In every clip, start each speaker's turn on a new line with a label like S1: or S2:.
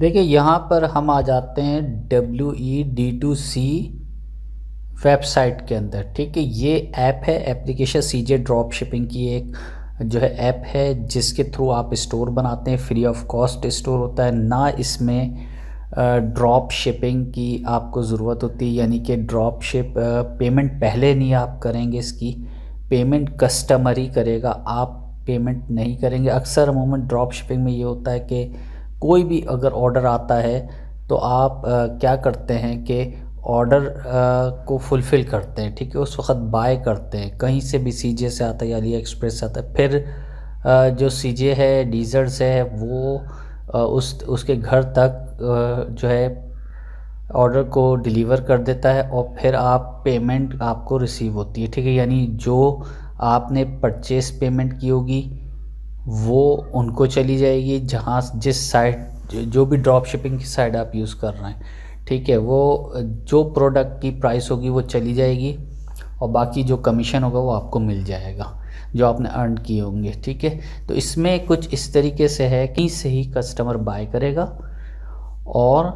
S1: देखिए यहाँ पर हम आ जाते हैं WE-D2C वेबसाइट के अंदर। ठीक है, ये ऐप है, एप्लीकेशन CJ ड्रॉप शिपिंग की एक जो है ऐप है, जिसके थ्रू आप स्टोर बनाते हैं। फ्री ऑफ कॉस्ट स्टोर होता है, ना इसमें ड्रॉप शिपिंग की आपको ज़रूरत होती है, यानी कि ड्रॉप शिप पेमेंट पहले नहीं आप करेंगे, इसकी पेमेंट कस्टमर ही करेगा, आप पेमेंट नहीं करेंगे। अक्सर अमूमन ड्रॉप शिपिंग में ये होता है कि कोई भी अगर ऑर्डर आता है तो आप क्या करते हैं कि ऑर्डर को फुलफ़िल करते हैं। ठीक है, उस वक्त बाय करते हैं, कहीं से भी CJ से आता है या अली एक्सप्रेस से आता है। फिर जो CJ है, डीजर्स है, वो उसके घर तक जो है ऑर्डर को डिलीवर कर देता है, और फिर आप पेमेंट आपको रिसीव होती है। ठीक है, यानी जो आपने परचेस पेमेंट की होगी वो उनको चली जाएगी, जहाँ जिस साइट जो भी ड्रॉप शिपिंग की साइट आप यूज़ कर रहे हैं। ठीक है, वो जो प्रोडक्ट की प्राइस होगी वो चली जाएगी, और बाकी जो कमीशन होगा वो आपको मिल जाएगा जो आपने अर्न किए होंगे। ठीक है, तो इसमें कुछ इस तरीके से है कि से ही कस्टमर बाय करेगा और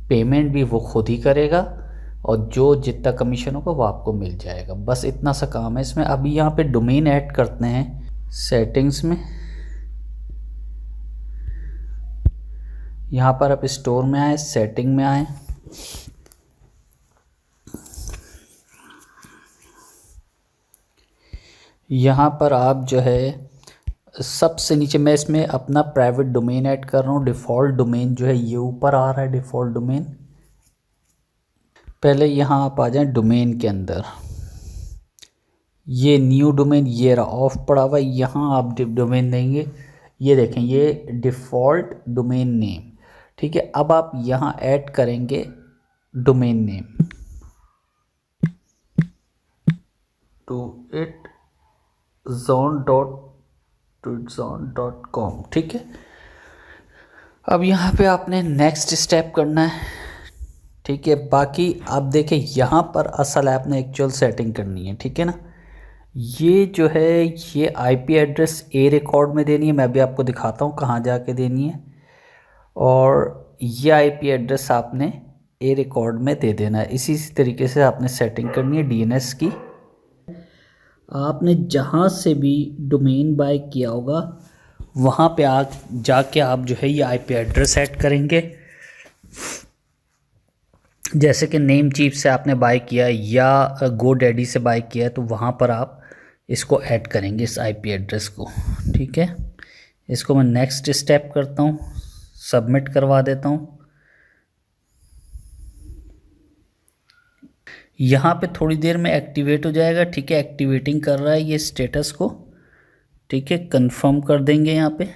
S1: पेमेंट भी वो खुद ही करेगा, और जो जितना कमीशन होगा वो आपको मिल जाएगा। बस इतना सा काम है इसमें। अभी यहाँ पे डोमेन ऐड करते हैं सेटिंग्स में। यहाँ पर आप स्टोर में आए, सेटिंग में आए, यहाँ पर आप जो है सबसे नीचे, मैं इसमें अपना प्राइवेट डोमेन ऐड कर रहा हूँ। डिफ़ॉल्ट डोमेन जो है ये ऊपर आ रहा है, डिफ़ॉल्ट डोमेन। पहले यहाँ आप आ जाएं डोमेन के अंदर, ये न्यू डोमेन ये रहा ऑफ पड़ा हुआ, यहाँ आप डोमेन देंगे, ये देखें ये डिफ़ॉल्ट डोमेन नेम। ठीक है, अब आप यहाँ ऐड करेंगे domain name to it zone.com। ठीक है, अब यहाँ पे आपने नेक्स्ट स्टेप करना है। ठीक है, बाकी आप देखें यहाँ पर असल ऐप ने एक्चुअल सेटिंग करनी है। ठीक है ना, ये जो है ये IP एड्रेस ए रिकॉर्ड में देनी है, मैं भी आपको दिखाता हूँ कहाँ जाके देनी है। और ये IP एड्रेस आपने ए रिकॉर्ड में दे देना है। इसी तरीके से आपने सेटिंग करनी है DNS की। आपने जहाँ से भी डोमेन बाय किया होगा वहाँ पे जाके आप जो है ये IP एड्रेस ऐड करेंगे। जैसे कि नेम चीप से आपने बाय किया या GoDaddy से बाय किया है, तो वहाँ पर आप इसको ऐड करेंगे इस IP एड्रेस को। ठीक है, इसको मैं नेक्स्ट स्टेप करता हूँ, सबमिट करवा देता हूँ। यहाँ पे थोड़ी देर में एक्टिवेट हो जाएगा। ठीक है, एक्टिवेटिंग कर रहा है ये स्टेटस को। ठीक है, कंफर्म कर देंगे यहाँ पे।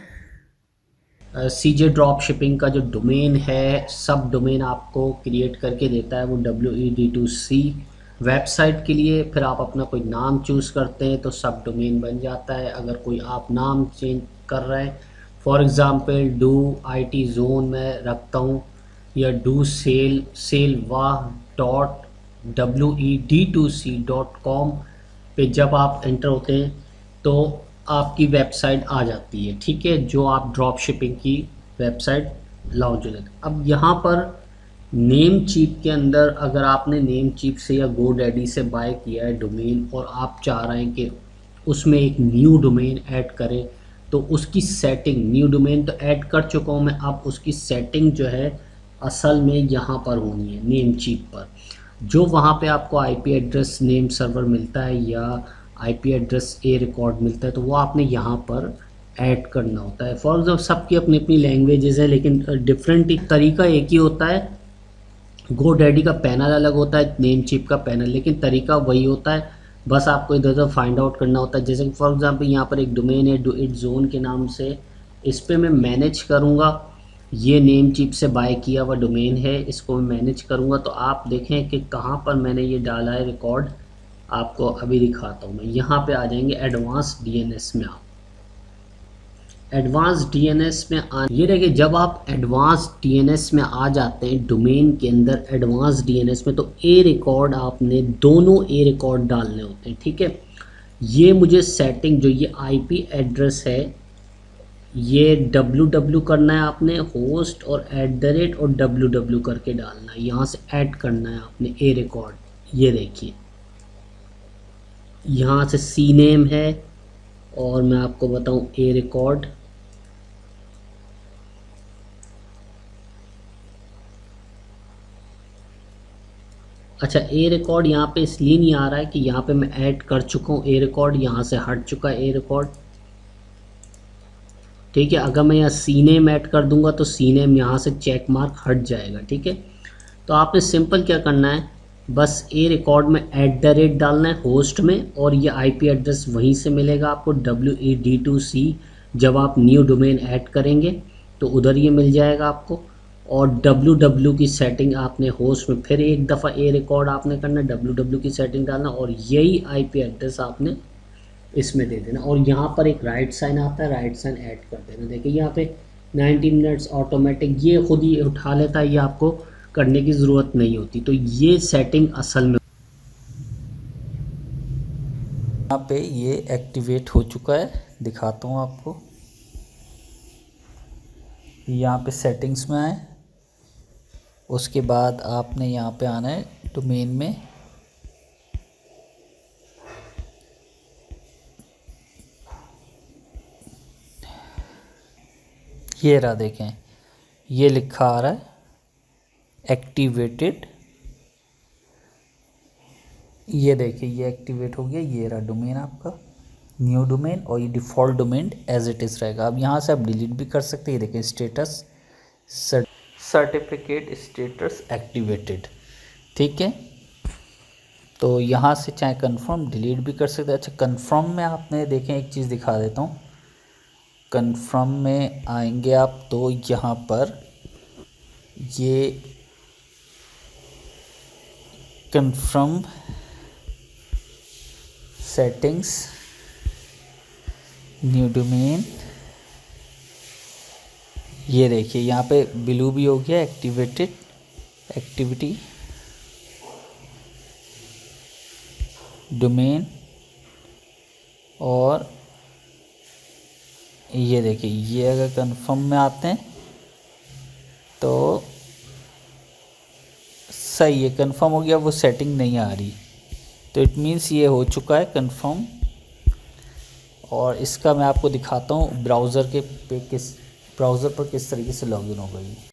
S1: CJ ड्रॉप शिपिंग का जो डोमेन है, सब डोमेन आपको क्रिएट करके देता है वो WE-D2C वेबसाइट के लिए। फिर आप अपना कोई नाम चूज़ करते हैं तो सब डोमेन बन जाता है। अगर कोई आप नाम चेंज कर रहे हैं, for example do IT zone में रखता हूँ, या डू सेलवाह.WE-D2C.com पे जब आप एंटर होते हैं तो आपकी वेबसाइट आ जाती है। ठीक है, जो आप ड्रॉप शिपिंग की वेबसाइट लॉन्च हो जाती है। अब यहाँ पर नेम चीप के अंदर अगर आपने नेम चीप से या GoDaddy से बाय किया है डोमेन, और आप चाह रहे हैं कि उसमें एक न्यू डोमेन ऐड करें, तो उसकी सेटिंग, न्यू डोमेन तो ऐड कर चुका हूँ मैं, अब उसकी सेटिंग जो है असल में यहाँ पर होनी है नेम चीप पर। जो वहाँ पे आपको IP एड्रेस नेम सर्वर मिलता है या IP एड्रेस ए रिकॉर्ड मिलता है, तो वो आपने यहाँ पर ऐड करना होता है। फॉर एग्जाम्पल सबकी अपनी अपनी लैंग्वेजेस है, लेकिन डिफरेंट तरीका एक ही होता है। GoDaddy का पैनल अलग होता है, नेम चिप का पैनल, लेकिन तरीका वही होता है। बस आपको इधर उधर फाइंड आउट करना होता है। जैसे कि फॉर एग्जांपल यहाँ पर एक डोमेन है डू इट जोन के नाम से, इस पर मैं मैनेज करूँगा। ये नेम चिप से बाय किया हुआ डोमेन है, इसको मैं मैनेज करूँगा। तो आप देखें कि कहाँ पर मैंने ये डाला है रिकॉर्ड, आपको अभी दिखाता हूँ मैं। यहाँ पे आ जाएंगे एडवांस DNS में। आप एडवांस DNS में ये देखिए, जब आप एडवांस DNS में आ जाते हैं डोमेन के अंदर एडवांस DNS में, तो ए रिकॉर्ड आपने दोनों ए रिकॉर्ड डालने होते हैं। ठीक है, ये मुझे सेटिंग जो ये IP एड्रेस है
S2: ये www करना है आपने होस्ट और @ और www करके डालना है, यहाँ से ऐड करना है आपने ए रिकॉर्ड। ये देखिए यहाँ से सी नेम है, और मैं आपको बताऊँ ए रिकॉर्ड। अच्छा, ए रिकॉर्ड यहाँ पे इसलिए नहीं आ रहा है कि यहाँ पे मैं ऐड कर चुका हूँ ए रिकॉर्ड, यहाँ से हट चुका है ए रिकॉर्ड। ठीक है, अगर मैं यहाँ सी नेम ऐड कर दूंगा तो सी नेम यहाँ से चेक मार्क हट जाएगा। ठीक है, तो आपने सिंपल क्या करना है, बस ए रिकॉर्ड में @ डालना है होस्ट में, और ये आईपी एड्रेस वहीं से मिलेगा आपको WED2C। जब आप न्यू डोमेन ऐड करेंगे तो उधर ये मिल जाएगा आपको। और www की सेटिंग आपने होस्ट में फिर एक दफ़ा ए रिकॉर्ड आपने करना, www की सेटिंग डालना, और यही आईपी एड्रेस आपने इसमें दे देना। और यहाँ पर एक राइट साइन आता है, राइट साइन ऐड कर देना। देखिए यहाँ पे 90 मिनट्स ऑटोमेटिक ये खुद ही उठा लेता है, ये आपको करने की ज़रूरत नहीं होती। तो ये सेटिंग असल में
S1: यहाँ पे ये एक्टिवेट हो चुका है, दिखाता हूँ आपको। यहाँ पे सेटिंग्स में आए, उसके बाद आपने यहाँ पे आना है डोमेन में। ये रहा, देखें ये लिखा आ रहा है एक्टिवेटेड। ये देखिए ये एक्टिवेट हो गया। ये रहा डोमेन आपका न्यू डोमेन, और ये default domain as it is रहेगा। अब यहाँ से आप डिलीट भी कर सकते हैं। ये देखिए स्टेटस सर्टिफिकेट स्टेटस एक्टिवेटेड। ठीक है, तो यहाँ से चाहे कंफर्म डिलीट भी कर सकते हैं। अच्छा, कंफर्म में आपने देखें एक चीज़ दिखा देता हूँ। कंफर्म में आएंगे आप तो यहाँ पर ये कंफर्म सेटिंग्स न्यू डोमेन, ये देखिए यहाँ पे ब्लू भी हो गया एक्टिवेटेड एक्टिविटी डोमेन। और ये देखिए ये अगर कंफर्म में आते हैं तो सही है, कंफर्म हो गया, वो सेटिंग नहीं आ रही। तो इट मीन्स ये हो चुका है कंफर्म। और इसका मैं आपको दिखाता हूँ ब्राउज़र पर किस तरीके से लॉगिन हो गई।